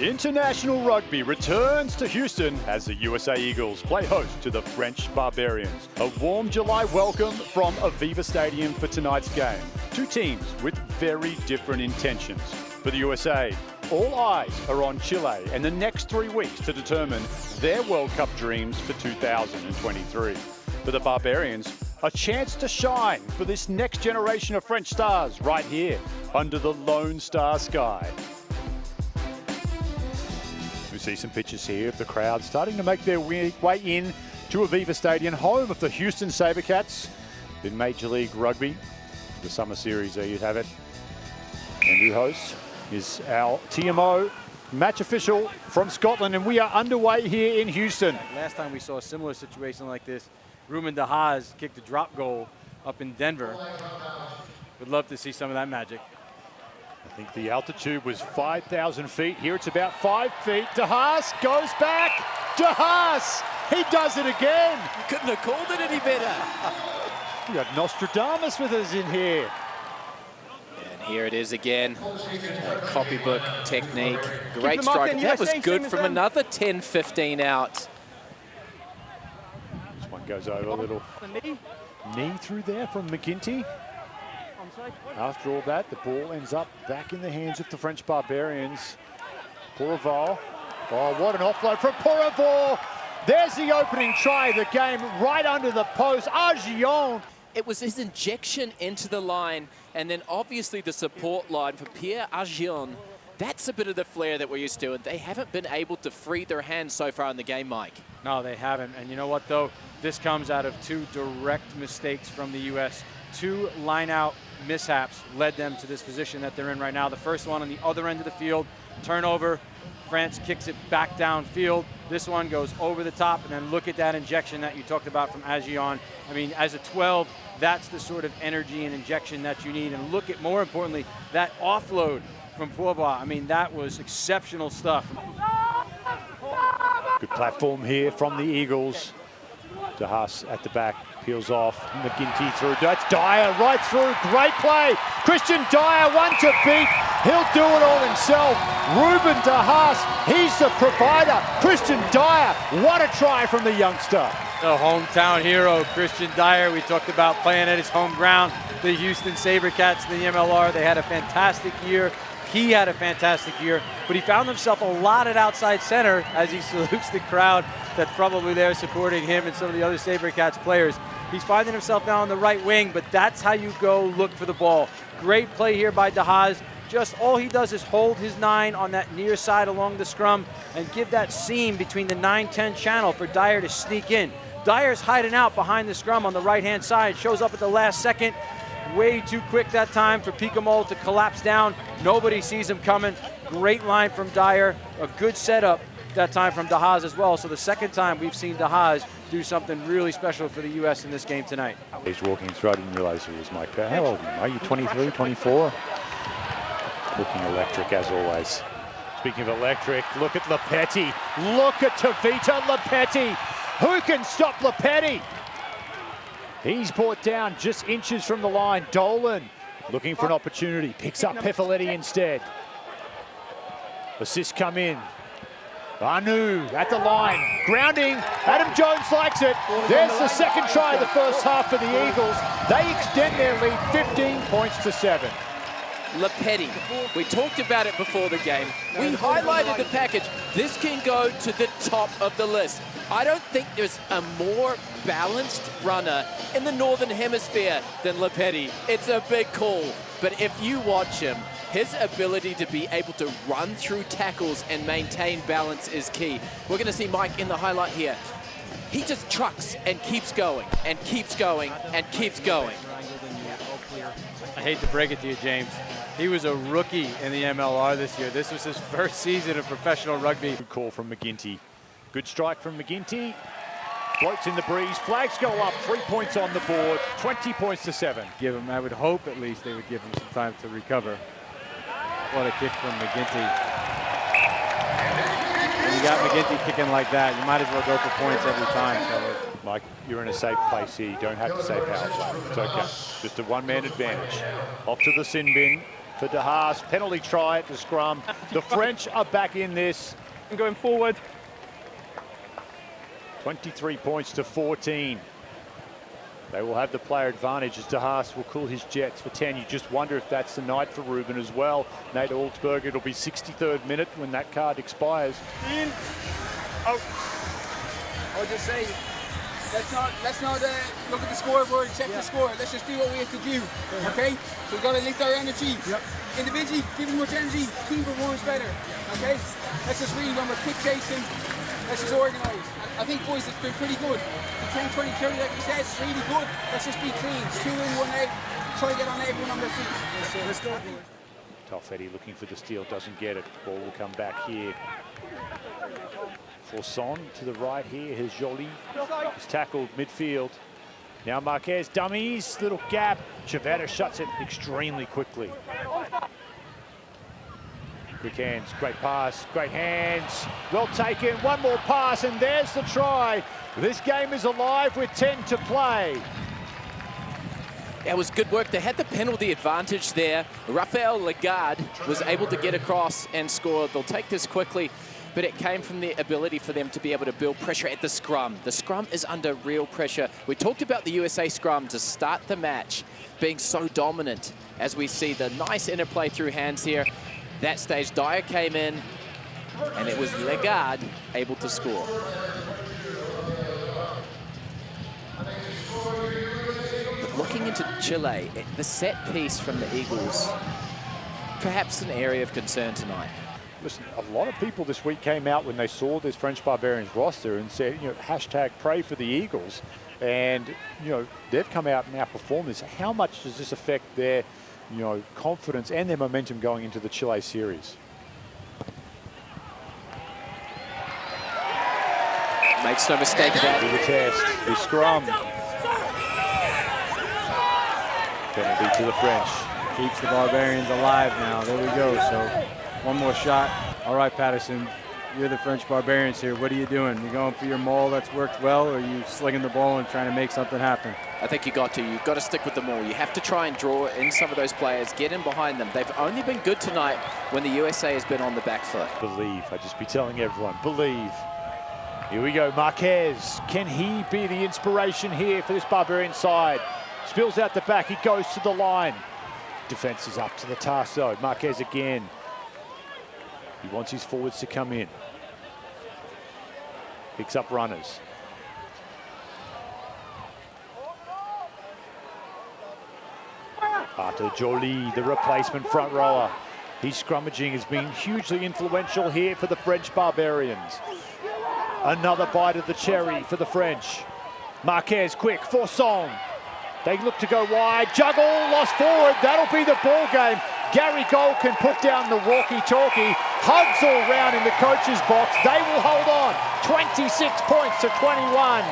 International rugby returns to Houston as the USA Eagles play host to the French Barbarians. A warm July welcome from Aviva Stadium for tonight's game. Two teams with very different intentions. For the USA, all eyes are on Chile and the next 3 weeks to determine their World Cup dreams for 2023. For the Barbarians, a chance to shine for this next generation of French stars right here under the Lone Star sky. We see some pictures here of the crowd starting to make their way in to Aviva Stadium, home of the Houston Sabercats in Major League Rugby. The summer series, there you have it. And your host is our TMO match official from Scotland, and we are underway here in Houston. Last time we saw a similar situation like this, Ruben de Haas kicked a drop goal up in Denver. Would love to see some of that magic. I think the altitude was 5,000 feet. Here it's about 5 feet. De Haas goes back. De Haas, he does it again. You couldn't have called it any better. We got Nostradamus with us in here. And here it is again. Copybook technique. Great strike. That was good from another 10-15 out. This one goes over a little. Knee through there from McGinty. After all that, the ball ends up back in the hands of the French Barbarians. Pouraval. Oh, what an offload from Pouraval. There's the opening try of the game, right under the post. Agion. It was his injection into the line, and then obviously the support line for Pierre Agion. That's a bit of the flair that we're used to, and they haven't been able to free their hands so far in the game, Mike. No, they haven't. And you know what, though? This comes out of two direct mistakes from the U.S. Two line-out mishaps led them to this position that they're in right now. The first one on the other end of the field, turnover. France kicks it back downfield. This one goes over the top, and then look at that injection that you talked about from Agion. I mean, as a 12, that's the sort of energy and injection that you need. And look at, more importantly, that offload from Pouraval. I mean, that was exceptional stuff. Good platform here from the Eagles. De Haas at the back, peels off. McGinty through. That's Dyer right through. Great play. Christian Dyer, one to beat. He'll do it all himself. Ruben de Haas, he's the provider. Christian Dyer, what a try from the youngster. The hometown hero, Christian Dyer. We talked about playing at his home ground. The Houston Sabercats in the MLR, they had a fantastic year. He had a fantastic year, but he found himself a lot at outside center as he salutes the crowd that's probably there supporting him and some of the other Sabercats players. He's finding himself now on the right wing, but that's how you go look for the ball. Great play here by de Haas. Just all he does is hold his 9 on that near side along the scrum and give that seam between the 9-10 channel for Dyer to sneak in. Dyer's hiding out behind the scrum on the right-hand side, shows up at the last second. Way too quick that time for Picamoles to collapse down. Nobody sees him coming. Great line from Dyer. A good setup that time from de Haas as well. So the second time we've seen de Haas do something really special for the U.S. in this game tonight. He's walking through. I didn't realize he was Mike Powell. How old are you? 23, 24? Looking electric as always. Speaking of electric, look at Lepetti. Look at Tavita Lepetti. Who can stop Lepetti? He's brought down just inches from the line. Dolan looking for an opportunity. Picks up Pefaletti instead. Assists come in. Anu at the line. Grounding. Adam Jones likes it. There's the second try of the first half for the Eagles. They extend their lead 15 points to 7. Lepetti, we talked about it before the game. We highlighted the package. This can go to the top of the list. I don't think there's a more balanced runner in the Northern Hemisphere than Lepetti. It's a big call, but if you watch him, his ability to be able to run through tackles and maintain balance is key. We're going to see Mike in the highlight here. He just trucks and keeps going and keeps going and keeps going. I hate to break it to you, James. He was a rookie in the MLR this year. This was his first season of professional rugby. Good call from McGinty. Good strike from McGinty. Floats in the breeze. Flags go up. 3 points on the board. 20 points to 7. Give him, I would hope at least they would give him some time to recover. What a kick from McGinty. When you got McGinty kicking like that, you might as well go for points every time. So Mike, you're in a safe place here. You don't have to say power play. It's okay. Just a one-man advantage. Off to the sin bin. for De Haas. Penalty try at the scrum. The French are back in this. Going forward. 23 points to 14. They will have the player advantage as De Haas will cool his jets for 10. You just wonder if that's the night for Ruben as well. Nate Augsburg, it'll be 63rd minute when that card expires. In. Out. I'll just say, let's not look at the scoreboard, check the score. Let's just do what we have to do, okay? So we've got to lift our energy. Individually, give as much energy, team performs better, okay? Let's just really, when we're kick chasing, let's just organise. I think, boys, it's been pretty good. The 10, 20, 30, like we said, really good. Let's just be clean. 2 in, 1 out. Try to get on everyone on their feet. Let's go. Toffetti looking for the steal, doesn't get it. Ball will come back here. Forson to the right here. Here's Joly. He's tackled midfield. Now Marquez dummies, little gap. Chavetta shuts it extremely quickly. Quick hands, great pass, great hands. Well taken, one more pass, and there's the try. This game is alive with 10 to play. It was good work. They had the penalty advantage there. Raphael Lagarde was able to get across and score. They'll take this quickly, but it came from the ability for them to be able to build pressure at the scrum. The scrum is under real pressure. We talked about the USA scrum to start the match being so dominant, as we see the nice interplay through hands here. That stage, Dyer came in, and it was Lagarde able to score. But looking into Chile, the set piece from the Eagles, perhaps an area of concern tonight. Listen, a lot of people this week came out when they saw this French Barbarians roster and said, you know, hashtag pray for the Eagles. And, you know, they've come out and outperformed this. How much does this affect their, you know, confidence and their momentum going into the Chile series? Makes no mistake about it. The test, the scrum. Penalty to the French. Keeps the Barbarians alive now. There we go. So one more shot. All right, Patterson, you're the French Barbarians here. What are you doing? You going for your maul that's worked well, or are you slinging the ball and trying to make something happen? I think you've got to stick with the maul. You have to try and draw in some of those players, get in behind them. They've only been good tonight when the USA has been on the back foot. Believe, I just be telling everyone, believe. Here we go, Marquez. Can he be the inspiration here for this Barbarian side? Spills out the back, he goes to the line. Defense is up to the task though. Marquez again. He wants his forwards to come in. Picks up runners. Arthur Joly, the replacement front rower. His scrummaging has been hugely influential here for the French Barbarians. Another bite of the cherry for the French. Marquez quick, Forson. They look to go wide, juggle, lost forward, that'll be the ball game. Gary Gold can put down the walkie-talkie, hugs all round in the coach's box. They will hold on, 26 points to 21.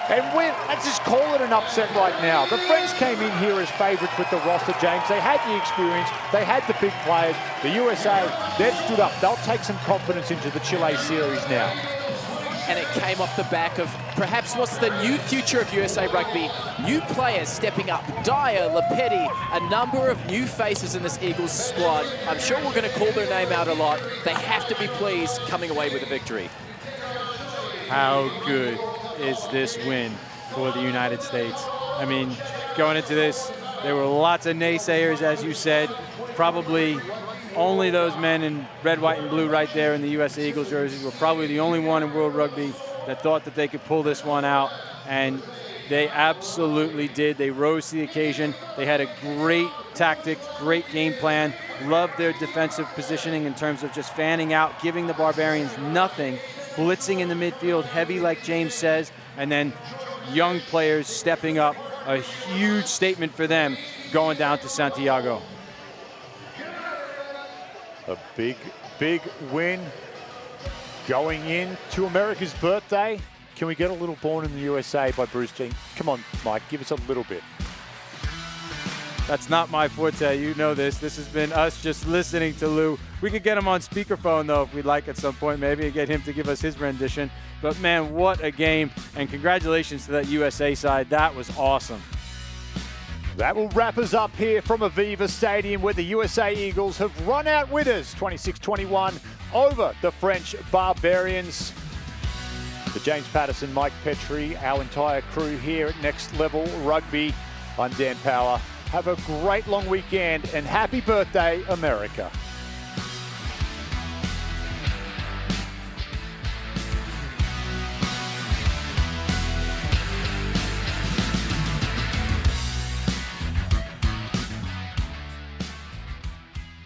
And let's just call it an upset right now. The French came in here as favourites with the roster, James. They had the experience, they had the big players. The USA, they've stood up. They'll take some confidence into the Chile series now. And it came off the back of perhaps what's the new future of USA Rugby. New players stepping up. Dyer, Lepetti, a number of new faces in this Eagles squad. I'm sure we're going to call their name out a lot. They have to be pleased coming away with a victory. How good is this win for the United States? I mean, going into this, there were lots of naysayers, as you said. Probably only those men in red, white, and blue right there in the USA Eagles jerseys were probably the only one in World Rugby that thought that they could pull this one out, and they absolutely did. They rose to the occasion. They had a great tactic, great game plan, loved their defensive positioning in terms of just fanning out, giving the Barbarians nothing, blitzing in the midfield, heavy like James says, and then young players stepping up, a huge statement for them going down to Santiago. A big, big win going in to America's birthday. Can we get a little Born in the USA by Bruce Jean? Come on, Mike, give us a little bit. That's not my forte, you know this. This has been us just listening to Lou. We could get him on speakerphone though if we'd like at some point, maybe, and get him to give us his rendition. But man, what a game, and congratulations to that USA side. That was awesome. That will wrap us up here from Aviva Stadium, where the USA Eagles have run out winners 26-21 over the French Barbarians. For James Patterson, Mike Petrie, our entire crew here at Next Level Rugby, I'm Dan Power. Have a great long weekend and happy birthday, America.